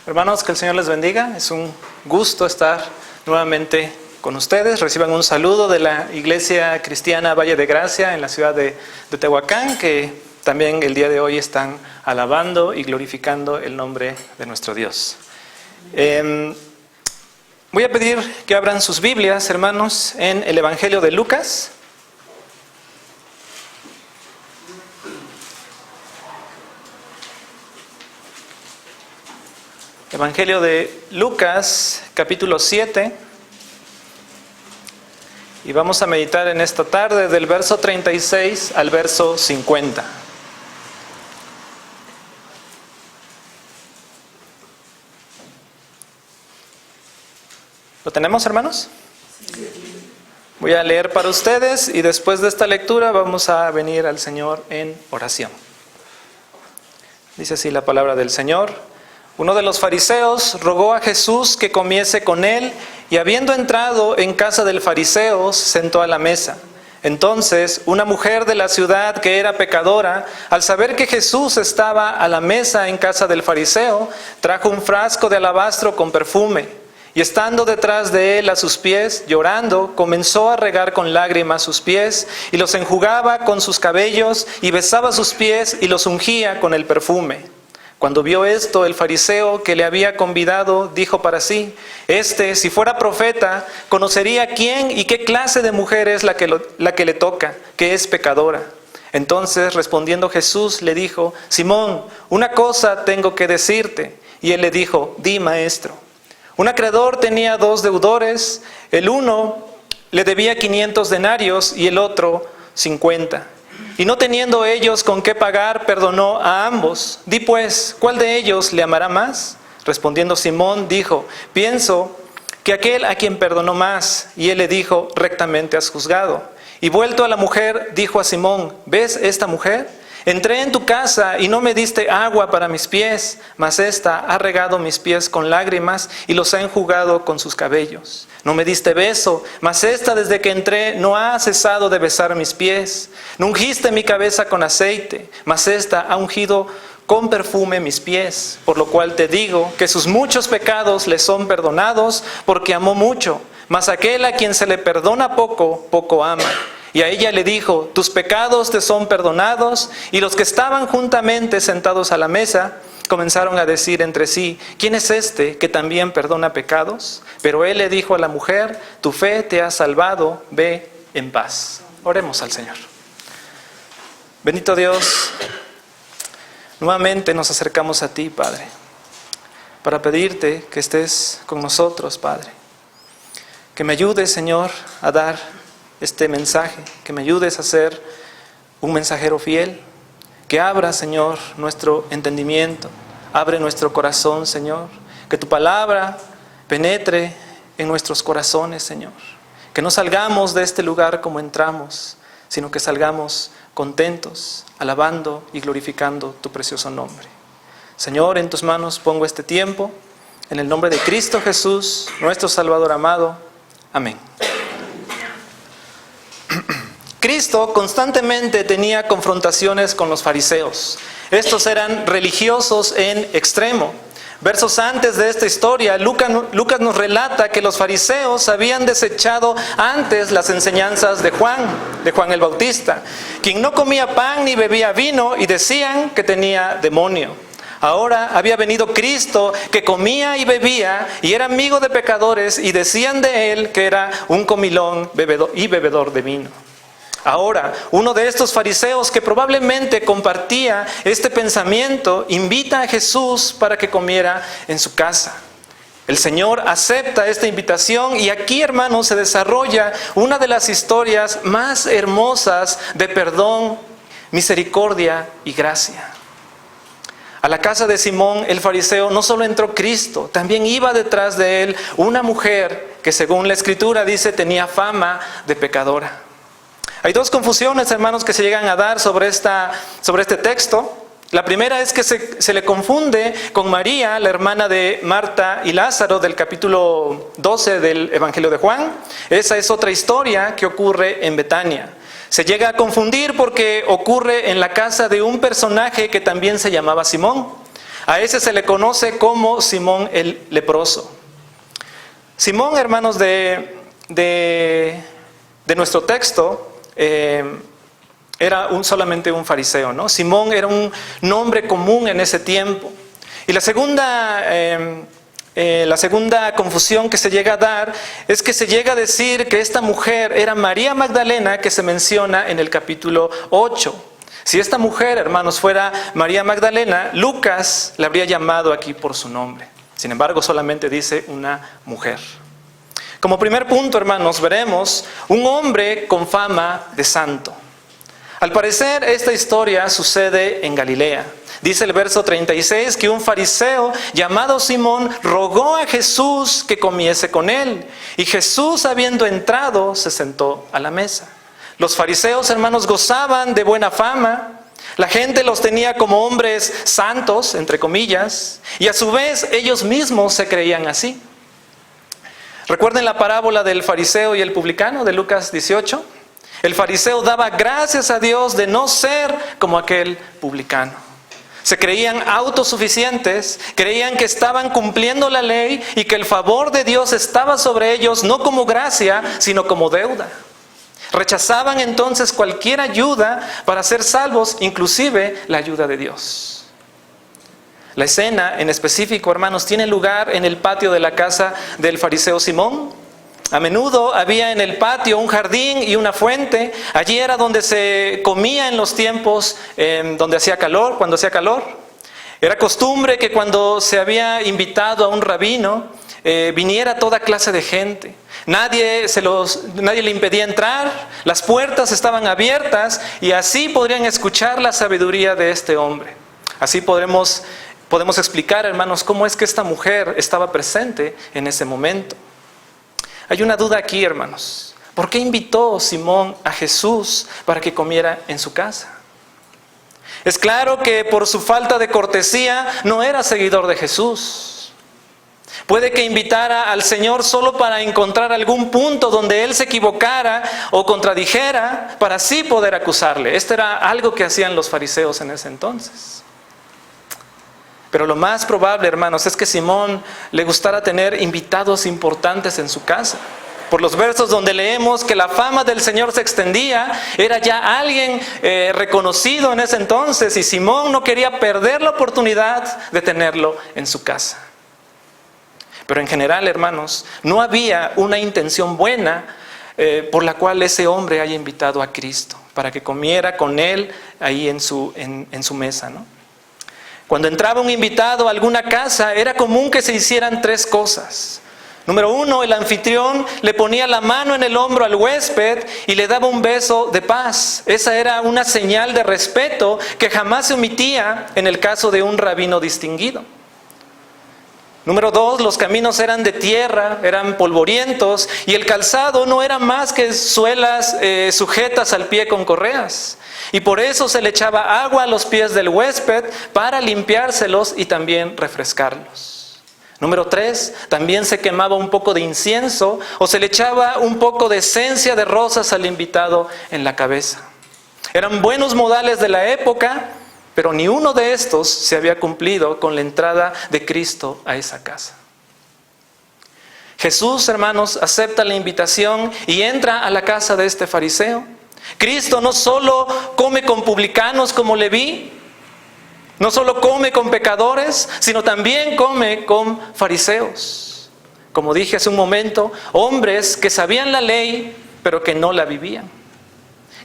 Hermanos, que el Señor les bendiga. Es un gusto estar nuevamente con ustedes. Reciban un saludo de la Iglesia Cristiana Valle de Gracia en la ciudad de Tehuacán, que también el día de hoy están alabando y glorificando el nombre de nuestro Dios. Voy a pedir que abran sus Biblias, hermanos, en el Evangelio de Lucas. Evangelio de Lucas, capítulo 7. Y vamos a meditar en esta tarde del verso 36 al verso 50. ¿Lo tenemos, hermanos? Voy a leer para ustedes y después de esta lectura vamos a venir al Señor en oración. Dice así la palabra del Señor. Uno de los fariseos rogó a Jesús que comiese con él, y habiendo entrado en casa del fariseo, se sentó a la mesa. Entonces, una mujer de la ciudad que era pecadora, al saber que Jesús estaba a la mesa en casa del fariseo, trajo un frasco de alabastro con perfume, y estando detrás de él a sus pies, llorando, comenzó a regar con lágrimas sus pies, y los enjugaba con sus cabellos, y besaba sus pies, y los ungía con el perfume. Cuando vio esto, el fariseo que le había convidado dijo para sí: si fuera profeta, conocería quién y qué clase de mujer es la que le toca, que es pecadora. Entonces, respondiendo Jesús, le dijo: Simón, una cosa tengo que decirte. Y él le dijo: Di, maestro. Un acreedor tenía 2 deudores, el uno le debía 500 denarios y el otro 50. Y no teniendo ellos con qué pagar, perdonó a ambos. Di pues, ¿cuál de ellos le amará más? Respondiendo Simón, dijo: Pienso que aquel a quien perdonó más. Y él le dijo: Rectamente has juzgado. Y vuelto a la mujer, dijo a Simón: ¿Ves esta mujer? Entré en tu casa y no me diste agua para mis pies, mas ésta ha regado mis pies con lágrimas y los ha enjugado con sus cabellos. No me diste beso, mas ésta desde que entré no ha cesado de besar mis pies. No ungiste mi cabeza con aceite, mas ésta ha ungido con perfume mis pies. Por lo cual te digo que sus muchos pecados le son perdonados, porque amó mucho. Mas aquel a quien se le perdona poco, poco ama. Y a ella le dijo: tus pecados te son perdonados. Y los que estaban juntamente sentados a la mesa comenzaron a decir entre sí: ¿quién es este que también perdona pecados? Pero él le dijo a la mujer: tu fe te ha salvado, ve en paz. Oremos al Señor. Bendito Dios, nuevamente nos acercamos a ti, Padre, para pedirte que estés con nosotros, Padre. Que me ayudes, Señor, a dar este mensaje, que me ayudes a ser un mensajero fiel, que abra, Señor, nuestro entendimiento, abre nuestro corazón, Señor, que tu palabra penetre en nuestros corazones, Señor, que no salgamos de este lugar como entramos, sino que salgamos contentos, alabando y glorificando tu precioso nombre. Señor, en tus manos pongo este tiempo, en el nombre de Cristo Jesús, nuestro Salvador amado. Amén. Cristo constantemente tenía confrontaciones con los fariseos. Estos eran religiosos en extremo. Versos antes de esta historia, Lucas nos relata que los fariseos habían desechado antes las enseñanzas de Juan el Bautista, quien no comía pan ni bebía vino, y decían que tenía demonio. Ahora había venido Cristo, que comía y bebía y era amigo de pecadores, y decían de él que era un comilón y bebedor de vino. Ahora, uno de estos fariseos que probablemente compartía este pensamiento, invita a Jesús para que comiera en su casa. El Señor acepta esta invitación, y aquí, hermanos, se desarrolla una de las historias más hermosas de perdón, misericordia y gracia. A la casa de Simón el fariseo no solo entró Cristo, también iba detrás de él una mujer que, según la Escritura dice, tenía fama de pecadora. Hay 2 confusiones, hermanos, que se llegan a dar sobre este texto. La primera es que se le confunde con María, la hermana de Marta y Lázaro, del capítulo 12 del Evangelio de Juan. Esa es otra historia que ocurre en Betania. Se llega a confundir porque ocurre en la casa de un personaje que también se llamaba Simón. A ese se le conoce como Simón el leproso. Simón, hermanos, de nuestro texto, era solamente un fariseo, ¿no? Simón era un nombre común en ese tiempo. Y la segunda confusión que se llega a dar es que se llega a decir que esta mujer era María Magdalena, que se menciona en el capítulo 8. Si esta mujer, hermanos, fuera María Magdalena, Lucas la habría llamado aquí por su nombre. Sin embargo, solamente dice una mujer. Como primer punto, hermanos, veremos un hombre con fama de santo. Al parecer, esta historia sucede en Galilea. Dice el verso 36 que un fariseo llamado Simón rogó a Jesús que comiese con él. Y Jesús, habiendo entrado, se sentó a la mesa. Los fariseos, hermanos, gozaban de buena fama. La gente los tenía como hombres santos, entre comillas, y a su vez ellos mismos se creían así. ¿Recuerden la parábola del fariseo y el publicano de Lucas 18? El fariseo daba gracias a Dios de no ser como aquel publicano. Se creían autosuficientes, creían que estaban cumpliendo la ley y que el favor de Dios estaba sobre ellos no como gracia, sino como deuda. Rechazaban entonces cualquier ayuda para ser salvos, inclusive la ayuda de Dios. La escena en específico, hermanos, tiene lugar en el patio de la casa del fariseo Simón. A menudo había en el patio un jardín y una fuente. Allí era donde se comía en los tiempos donde hacía calor, cuando hacía calor. Era costumbre que cuando se había invitado a un rabino, viniera toda clase de gente. Nadie le impedía entrar, las puertas estaban abiertas y así podrían escuchar la sabiduría de este hombre. Así podemos explicar, hermanos, cómo es que esta mujer estaba presente en ese momento. Hay una duda aquí, hermanos. ¿Por qué invitó Simón a Jesús para que comiera en su casa? Es claro que por su falta de cortesía no era seguidor de Jesús. Puede que invitara al Señor solo para encontrar algún punto donde Él se equivocara o contradijera para así poder acusarle. Esto era algo que hacían los fariseos en ese entonces. Pero lo más probable, hermanos, es que Simón le gustara tener invitados importantes en su casa. Por los versos donde leemos que la fama del Señor se extendía, era ya alguien reconocido en ese entonces y Simón no quería perder la oportunidad de tenerlo en su casa. Pero en general, hermanos, no había una intención buena por la cual ese hombre haya invitado a Cristo para que comiera con él ahí en su mesa, ¿no? Cuando entraba un invitado a alguna casa, era común que se hicieran tres cosas. Número uno, el anfitrión le ponía la mano en el hombro al huésped y le daba un beso de paz. Esa era una señal de respeto que jamás se omitía en el caso de un rabino distinguido. Número dos, los caminos eran de tierra, eran polvorientos y el calzado no era más que suelas sujetas al pie con correas. Y por eso se le echaba agua a los pies del huésped para limpiárselos y también refrescarlos. Número 3, también se quemaba un poco de incienso o se le echaba un poco de esencia de rosas al invitado en la cabeza. Eran buenos modales de la época, pero ni uno de estos se había cumplido con la entrada de Cristo a esa casa. Jesús, hermanos, acepta la invitación y entra a la casa de este fariseo. Cristo no solo come con publicanos como Leví, no solo come con pecadores, sino también come con fariseos. Como dije hace un momento, hombres que sabían la ley, pero que no la vivían.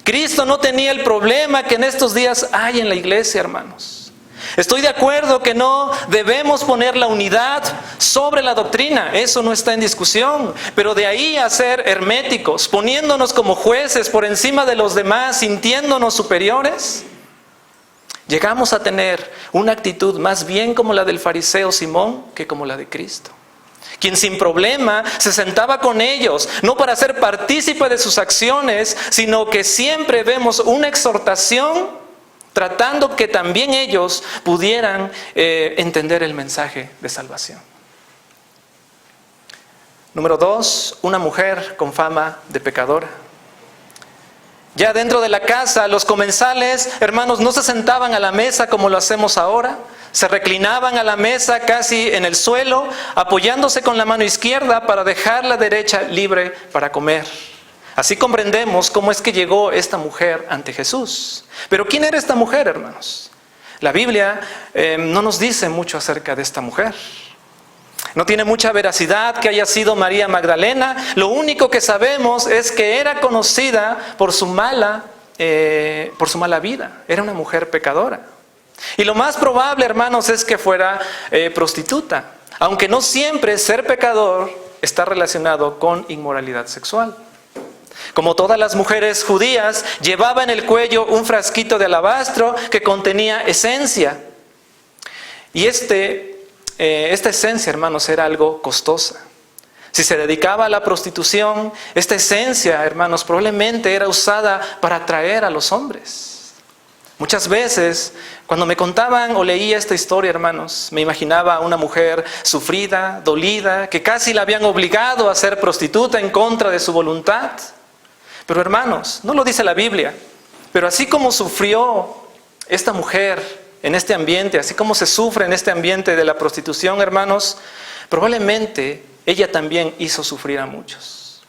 Cristo no tenía el problema que en estos días hay en la iglesia, hermanos. Estoy de acuerdo que no debemos poner la unidad sobre la doctrina, eso no está en discusión, pero de ahí a ser herméticos, poniéndonos como jueces por encima de los demás, sintiéndonos superiores, llegamos a tener una actitud más bien como la del fariseo Simón que como la de Cristo, quien sin problema se sentaba con ellos, no para ser partícipe de sus acciones, sino que siempre vemos una exhortación tratando que también ellos pudieran entender el mensaje de salvación. Número 2, una mujer con fama de pecadora. Ya dentro de la casa, los comensales, hermanos, no se sentaban a la mesa como lo hacemos ahora, se reclinaban a la mesa casi en el suelo, apoyándose con la mano izquierda para dejar la derecha libre para comer. Así comprendemos cómo es que llegó esta mujer ante Jesús. Pero ¿quién era esta mujer, hermanos? La Biblia no nos dice mucho acerca de esta mujer. No tiene mucha veracidad que haya sido María Magdalena. Lo único que sabemos es que era conocida por su mala vida. Era una mujer pecadora. Y lo más probable, hermanos, es que fuera prostituta. Aunque no siempre ser pecador está relacionado con inmoralidad sexual. Como todas las mujeres judías, llevaba en el cuello un frasquito de alabastro que contenía esencia. Y esta esencia, hermanos, era algo costosa. Si se dedicaba a la prostitución, esta esencia, hermanos, probablemente era usada para atraer a los hombres. Muchas veces, cuando me contaban o leía esta historia, hermanos, me imaginaba a una mujer sufrida, dolida, que casi la habían obligado a ser prostituta en contra de su voluntad. Pero hermanos, no lo dice la Biblia, pero así como sufrió esta mujer en este ambiente, así como se sufre en este ambiente de la prostitución, hermanos, probablemente ella también hizo sufrir a muchos.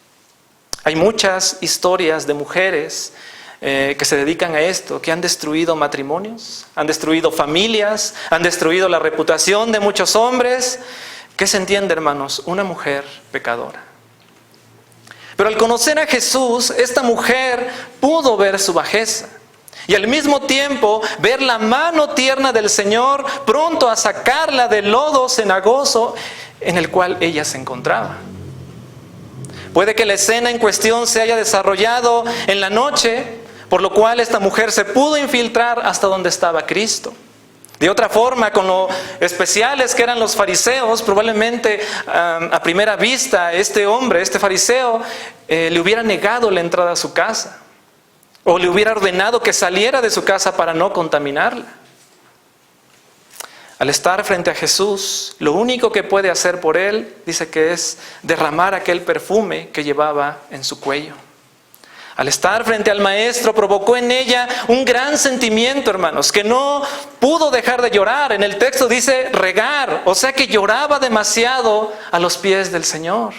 Hay muchas historias de mujeres que se dedican a esto, que han destruido matrimonios, han destruido familias, han destruido la reputación de muchos hombres. ¿Qué se entiende, hermanos? Una mujer pecadora. Pero al conocer a Jesús, esta mujer pudo ver su bajeza y al mismo tiempo ver la mano tierna del Señor pronto a sacarla del lodo cenagoso en el cual ella se encontraba. Puede que la escena en cuestión se haya desarrollado en la noche, por lo cual esta mujer se pudo infiltrar hasta donde estaba Cristo. De otra forma, con lo especiales que eran los fariseos, probablemente a primera vista este fariseo, le hubiera negado la entrada a su casa o le hubiera ordenado que saliera de su casa para no contaminarla. Al estar frente a Jesús, lo único que puede hacer por él, dice que es derramar aquel perfume que llevaba en su cuello. Al estar frente al Maestro, provocó en ella un gran sentimiento, hermanos, que no pudo dejar de llorar. En el texto dice regar, o sea que lloraba demasiado a los pies del Señor.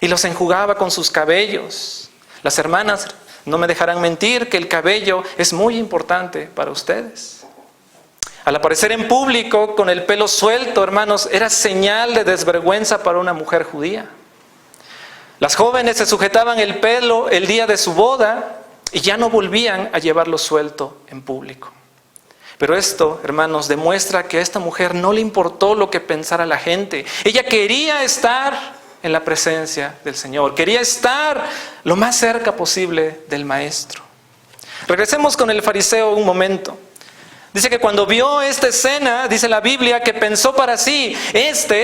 Y los enjugaba con sus cabellos. Las hermanas no me dejarán mentir que el cabello es muy importante para ustedes. Al aparecer en público con el pelo suelto, hermanos, era señal de desvergüenza para una mujer judía. Las jóvenes se sujetaban el pelo el día de su boda y ya no volvían a llevarlo suelto en público. Pero esto, hermanos, demuestra que a esta mujer no le importó lo que pensara la gente. Ella quería estar en la presencia del Señor, quería estar lo más cerca posible del Maestro. Regresemos con el fariseo un momento. Dice que cuando vio esta escena, dice la Biblia, que pensó para sí,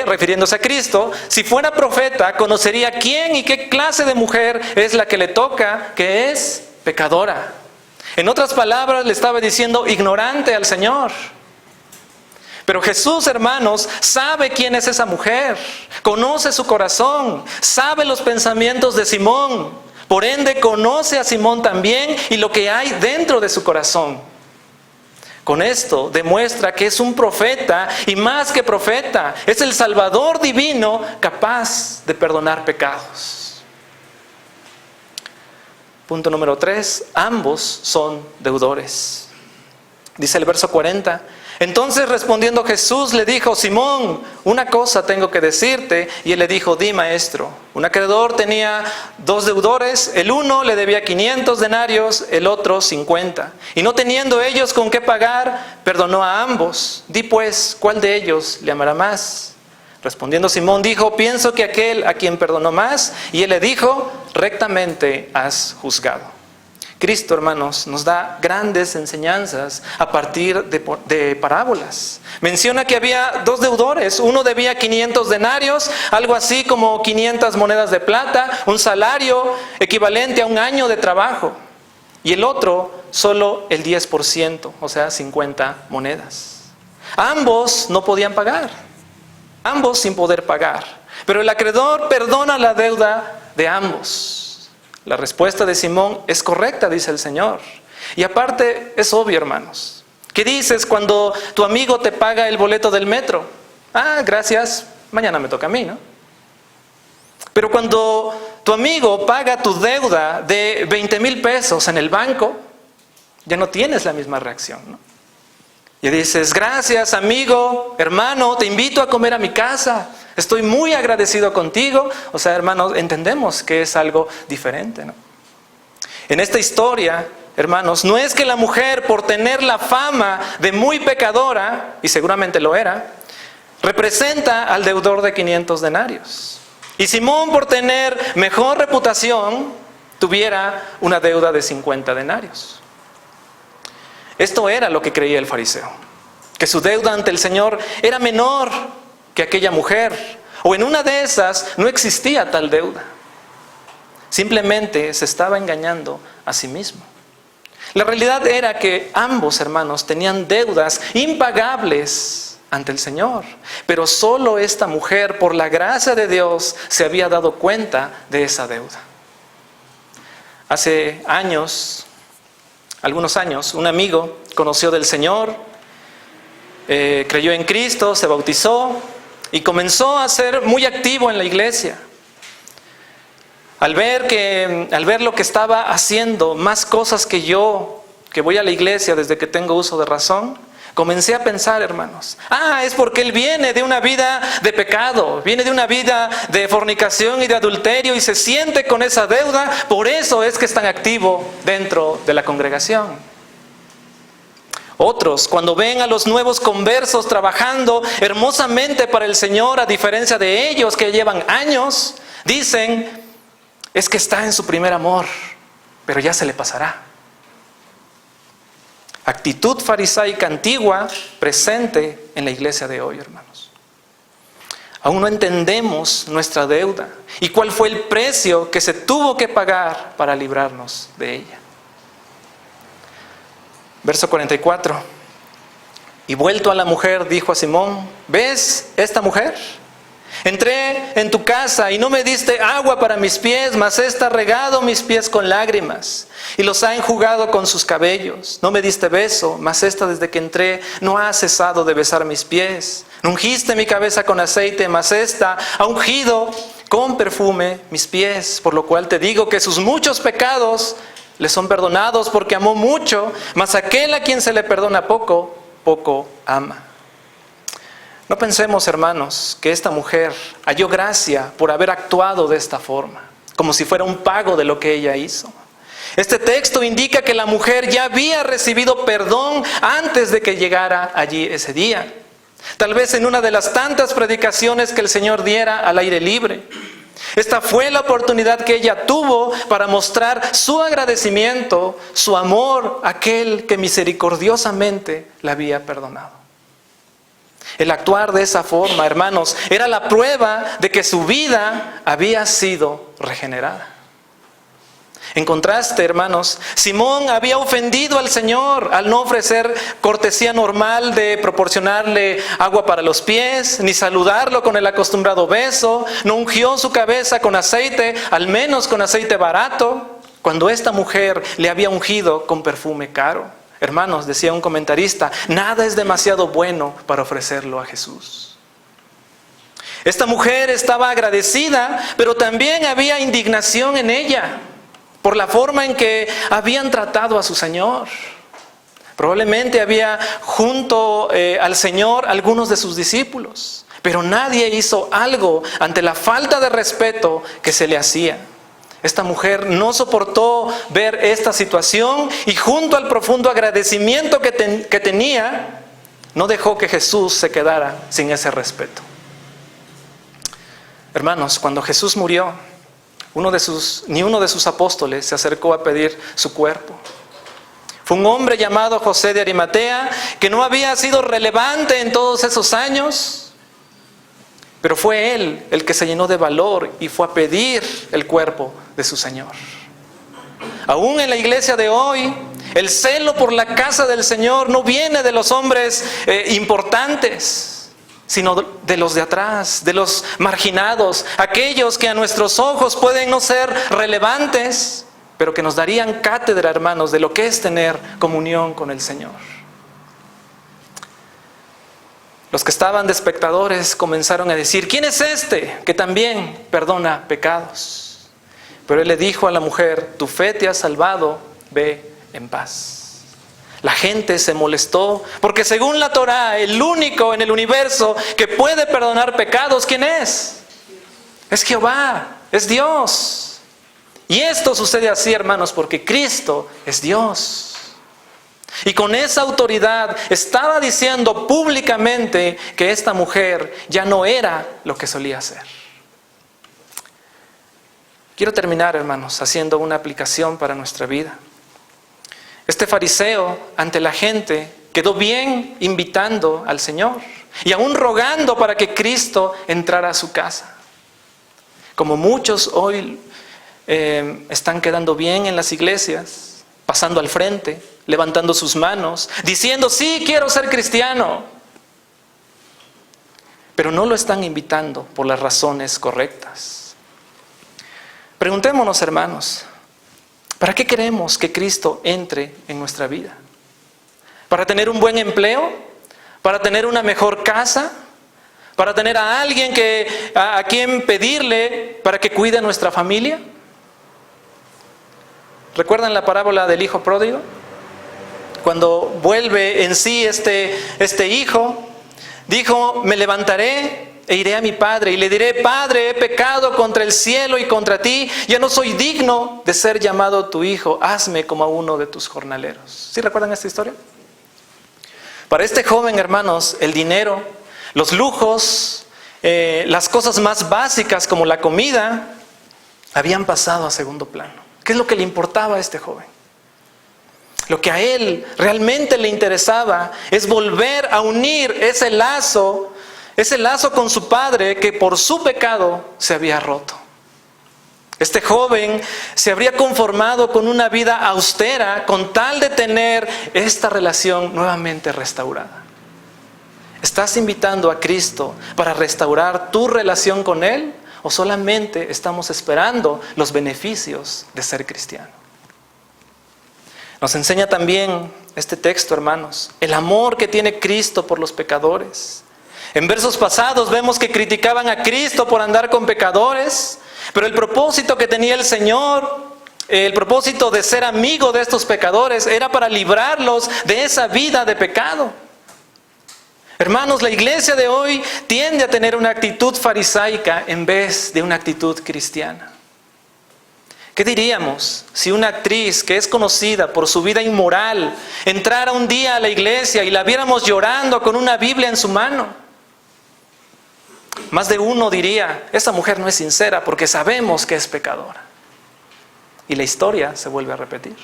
refiriéndose a Cristo, si fuera profeta, conocería quién y qué clase de mujer es la que le toca, que es pecadora. En otras palabras, le estaba diciendo ignorante al Señor. Pero Jesús, hermanos, sabe quién es esa mujer, conoce su corazón, sabe los pensamientos de Simón, por ende conoce a Simón también y lo que hay dentro de su corazón. Con esto demuestra que es un profeta y más que profeta, es el Salvador divino capaz de perdonar pecados. Punto número 3, ambos son deudores. Dice el verso 40, entonces respondiendo Jesús le dijo, Simón, una cosa tengo que decirte. Y él le dijo, di maestro. Un acreedor tenía 2 deudores, el uno le debía 500 denarios, el otro 50. Y no teniendo ellos con qué pagar, perdonó a ambos. Di pues, ¿cuál de ellos le amará más? Respondiendo Simón dijo, pienso que aquel a quien perdonó más. Y él le dijo, rectamente has juzgado. Cristo, hermanos, nos da grandes enseñanzas a partir de parábolas. Menciona que había 2 deudores. Uno debía 500 denarios, algo así como 500 monedas de plata, un salario equivalente a un año de trabajo. Y el otro solo el 10%, o sea, 50 monedas. Ambos no podían pagar, ambos sin poder pagar. Pero el acreedor perdona la deuda de ambos. La respuesta de Simón es correcta, dice el Señor. Y aparte es obvio, hermanos, ¿Qué dices cuando tu amigo te paga el boleto del metro? Ah, gracias, mañana me toca a mí, ¿no? Pero cuando tu amigo paga tu deuda de 20,000 pesos en el banco, ya no tienes la misma reacción, ¿no? Y dices, gracias amigo, hermano, te invito a comer a mi casa, estoy muy agradecido contigo. O sea, hermanos, entendemos que es algo diferente, ¿no? En esta historia, hermanos, no es que la mujer, por tener la fama de muy pecadora, y seguramente lo era, representa al deudor de 500 denarios. Y Simón, por tener mejor reputación, tuviera una deuda de 50 denarios. Esto era lo que creía el fariseo, que su deuda ante el Señor era menor que aquella mujer, o en una de esas no existía tal deuda. Simplemente se estaba engañando a sí mismo. La realidad era que ambos hermanos tenían deudas impagables ante el Señor, pero solo esta mujer, por la gracia de Dios, se había dado cuenta de esa deuda. Hace algunos años, un amigo conoció del Señor, creyó en Cristo, se bautizó y comenzó a ser muy activo en la iglesia. Al ver lo que estaba haciendo, más cosas que yo, que voy a la iglesia desde que tengo uso de razón, comencé a pensar, hermanos, es porque él viene de una vida de pecado, viene de una vida de fornicación y de adulterio y se siente con esa deuda, por eso es que es tan activo dentro de la congregación. Otros, cuando ven a los nuevos conversos trabajando hermosamente para el Señor, a diferencia de ellos que llevan años, dicen, es que está en su primer amor, pero ya se le pasará. Actitud farisaica antigua presente en la iglesia de hoy, hermanos. Aún no entendemos nuestra deuda y cuál fue el precio que se tuvo que pagar para librarnos de ella. Verso 44. Y vuelto a la mujer, dijo a Simón, ¿ves esta mujer? Entré en tu casa y no me diste agua para mis pies, mas ésta ha regado mis pies con lágrimas y los ha enjugado con sus cabellos. No me diste beso, mas ésta desde que entré no ha cesado de besar mis pies. No ungiste mi cabeza con aceite, mas ésta ha ungido con perfume mis pies. Por lo cual te digo que sus muchos pecados le son perdonados porque amó mucho, mas aquel a quien se le perdona poco, poco ama. No pensemos, hermanos, que esta mujer halló gracia por haber actuado de esta forma, como si fuera un pago de lo que ella hizo. Este texto indica que la mujer ya había recibido perdón antes de que llegara allí ese día. Tal vez en una de las tantas predicaciones que el Señor diera al aire libre. Esta fue la oportunidad que ella tuvo para mostrar su agradecimiento, su amor a aquel que misericordiosamente la había perdonado. El actuar de esa forma, hermanos, era la prueba de que su vida había sido regenerada. En contraste, hermanos, Simón había ofendido al Señor al no ofrecer cortesía normal de proporcionarle agua para los pies, ni saludarlo con el acostumbrado beso, no ungió su cabeza con aceite, al menos con aceite barato, cuando esta mujer le había ungido con perfume caro. Hermanos, decía un comentarista, nada es demasiado bueno para ofrecerlo a Jesús. Esta mujer estaba agradecida, pero también había indignación en ella por la forma en que habían tratado a su Señor. Probablemente había junto al Señor algunos de sus discípulos, pero nadie hizo algo ante la falta de respeto que se le hacía. Esta mujer no soportó ver esta situación y junto al profundo agradecimiento que tenía, no dejó que Jesús se quedara sin ese respeto. Hermanos, cuando Jesús murió, ni uno de sus apóstoles se acercó a pedir su cuerpo. Fue un hombre llamado José de Arimatea que no había sido relevante en todos esos años, pero fue él el que se llenó de valor y fue a pedir el cuerpo de su Señor. Aún en la iglesia de hoy, el celo por la casa del Señor no viene de los hombres importantes, sino de los de atrás, de los marginados, aquellos que a nuestros ojos pueden no ser relevantes, pero que nos darían cátedra, hermanos, de lo que es tener comunión con el Señor. Los que estaban de espectadores comenzaron a decir: ¿quién es este que también perdona pecados? Pero él le dijo a la mujer: tu fe te ha salvado, ve en paz. La gente se molestó porque según la Torá, el único en el universo que puede perdonar pecados, ¿quién es? Es Jehová, es Dios. Y esto sucede así, hermanos, porque Cristo es Dios. Y con esa autoridad estaba diciendo públicamente que esta mujer ya no era lo que solía ser. Quiero terminar, hermanos, haciendo una aplicación para nuestra vida. Este fariseo, ante la gente, quedó bien invitando al Señor y aún rogando para que Cristo entrara a su casa. Como muchos hoy están quedando bien en las iglesias, pasando al frente, levantando sus manos, diciendo: sí, quiero ser cristiano. Pero no lo están invitando por las razones correctas. Preguntémonos, hermanos, ¿para qué queremos que Cristo entre en nuestra vida? ¿Para tener un buen empleo? ¿Para tener una mejor casa? ¿Para tener a alguien a quien pedirle para que cuide a nuestra familia? ¿Recuerdan la parábola del hijo pródigo? Cuando vuelve en sí este hijo, dijo: me levantaré e iré a mi padre y le diré: Padre, he pecado contra el cielo y contra ti, ya no soy digno de ser llamado tu hijo, hazme como a uno de tus jornaleros. ¿Sí recuerdan esta historia? Para este joven, hermanos, el dinero, los lujos, las cosas más básicas como la comida, habían pasado a segundo plano. ¿Qué es lo que le importaba a este joven? Lo que a él realmente le interesaba es volver a unir ese lazo con su padre que por su pecado se había roto. Este joven se habría conformado con una vida austera con tal de tener esta relación nuevamente restaurada. ¿Estás invitando a Cristo para restaurar tu relación con Él? ¿O solamente estamos esperando los beneficios de ser cristiano? Nos enseña también este texto, hermanos, el amor que tiene Cristo por los pecadores. En versos pasados vemos que criticaban a Cristo por andar con pecadores, pero el propósito que tenía el Señor, el propósito de ser amigo de estos pecadores, era para librarlos de esa vida de pecado. Hermanos, la iglesia de hoy tiende a tener una actitud farisaica en vez de una actitud cristiana. ¿Qué diríamos si una actriz que es conocida por su vida inmoral entrara un día a la iglesia y la viéramos llorando con una Biblia en su mano? Más de uno diría: esa mujer no es sincera porque sabemos que es pecadora. Y la historia se vuelve a repetir.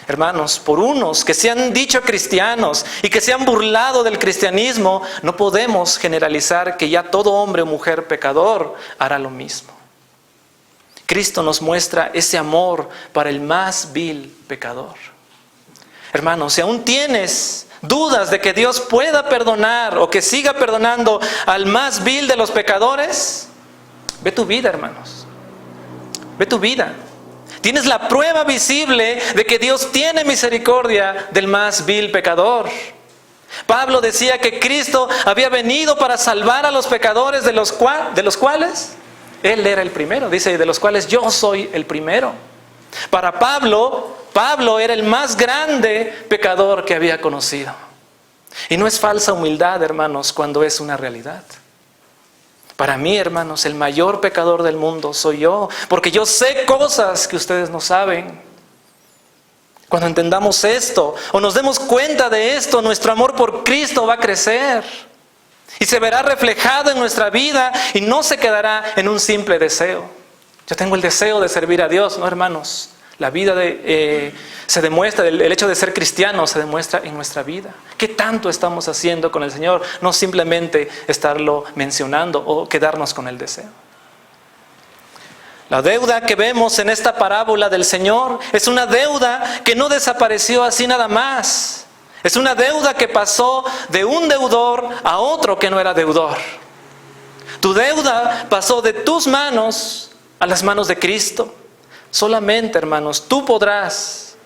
Hermanos, por unos que se han dicho cristianos y que se han burlado del cristianismo, no podemos generalizar que ya todo hombre o mujer pecador hará lo mismo. Cristo nos muestra ese amor para el más vil pecador. Hermanos, si aún tienes dudas de que Dios pueda perdonar o que siga perdonando al más vil de los pecadores, ve tu vida, hermanos. Ve tu vida. Tienes la prueba visible de que Dios tiene misericordia del más vil pecador. Pablo decía que Cristo había venido para salvar a los pecadores de los cuales Él era el primero. Dice: de los cuales yo soy el primero. Para Pablo era el más grande pecador que había conocido. Y no es falsa humildad, hermanos, cuando es una realidad. Para mí, hermanos, el mayor pecador del mundo soy yo, porque yo sé cosas que ustedes no saben. Cuando entendamos esto o nos demos cuenta de esto, nuestro amor por Cristo va a crecer y se verá reflejado en nuestra vida y no se quedará en un simple deseo. Yo tengo el deseo de servir a Dios, ¿no, hermanos? La vida se demuestra, el hecho de ser cristiano se demuestra en nuestra vida. ¿Qué tanto estamos haciendo con el Señor? No simplemente estarlo mencionando o quedarnos con el deseo. La deuda que vemos en esta parábola del Señor es una deuda que no desapareció así nada más. Es una deuda que pasó de un deudor a otro que no era deudor. Tu deuda pasó de tus manos a las manos de Cristo. Solamente, hermanos, tú podrás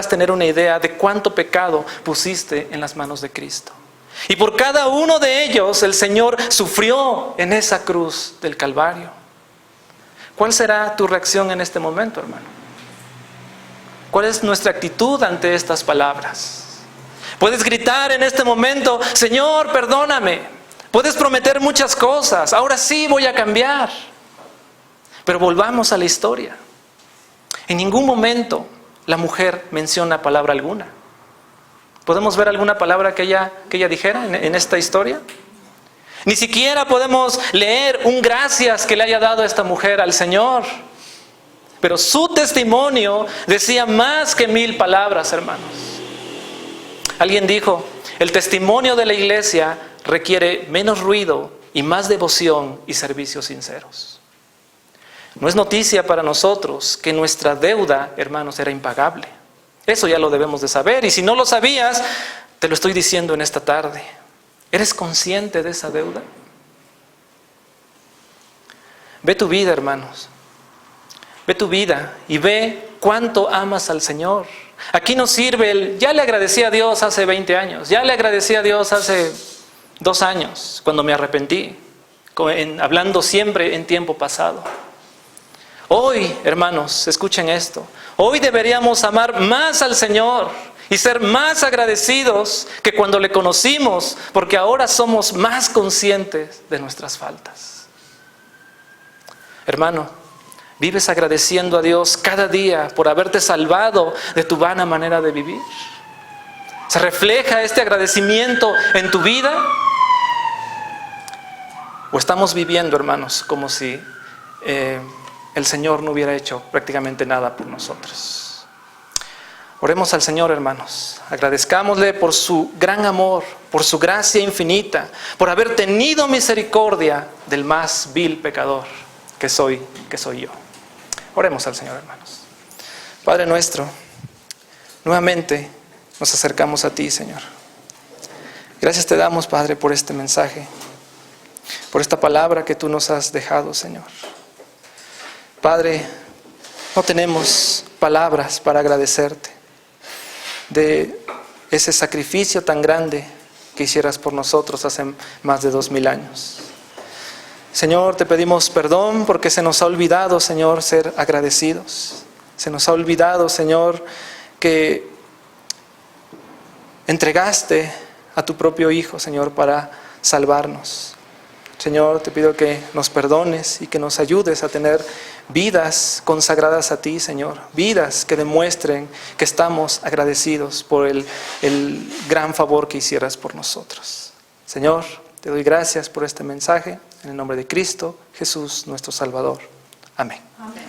tener una idea de cuánto pecado pusiste en las manos de Cristo. Y por cada uno de ellos el Señor sufrió en esa cruz del Calvario. ¿Cuál será tu reacción en este momento, hermano? ¿Cuál es nuestra actitud ante estas palabras? Puedes gritar en este momento, Señor, perdóname. Puedes prometer muchas cosas, ahora sí voy a cambiar. Pero volvamos a la historia. En ningún momento la mujer menciona palabra alguna. ¿Podemos ver alguna palabra que ella dijera en esta historia? Ni siquiera podemos leer un gracias que le haya dado esta mujer al Señor. Pero su testimonio decía más que 1000 palabras, hermanos. Alguien dijo, el testimonio de la iglesia requiere menos ruido y más devoción y servicios sinceros. No es noticia para nosotros que nuestra deuda, hermanos, era impagable. Eso ya lo debemos de saber. Y si no lo sabías, te lo estoy diciendo en esta tarde. ¿Eres consciente de esa deuda? Ve tu vida, hermanos. Ve tu vida y ve cuánto amas al Señor. Aquí nos sirve el, ya le agradecí a Dios hace 20 años, ya le agradecí a Dios hace 2 años, cuando me arrepentí, hablando siempre en tiempo pasado. Hoy, hermanos, escuchen esto. Hoy deberíamos amar más al Señor y ser más agradecidos que cuando le conocimos, porque ahora somos más conscientes de nuestras faltas. Hermano, ¿vives agradeciendo a Dios cada día por haberte salvado de tu vana manera de vivir? ¿Se refleja este agradecimiento en tu vida? ¿O estamos viviendo, hermanos, como si el Señor no hubiera hecho prácticamente nada por nosotros? Oremos al Señor, hermanos. Agradezcámosle por su gran amor, por su gracia infinita, por haber tenido misericordia del más vil pecador que soy yo. Oremos al Señor, hermanos. Padre nuestro, nuevamente nos acercamos a ti, Señor. Gracias te damos, Padre, por este mensaje, por esta palabra que tú nos has dejado, Señor. Padre, no tenemos palabras para agradecerte de ese sacrificio tan grande que hicieras por nosotros hace más de 2000 años. Señor, te pedimos perdón porque se nos ha olvidado, Señor, ser agradecidos. Se nos ha olvidado, Señor, que entregaste a tu propio Hijo, Señor, para salvarnos. Señor, te pido que nos perdones y que nos ayudes a tener vidas consagradas a ti, Señor. Vidas que demuestren que estamos agradecidos por el gran favor que hicieras por nosotros. Señor, te doy gracias por este mensaje. En el nombre de Cristo Jesús, nuestro Salvador. Amén. Amén.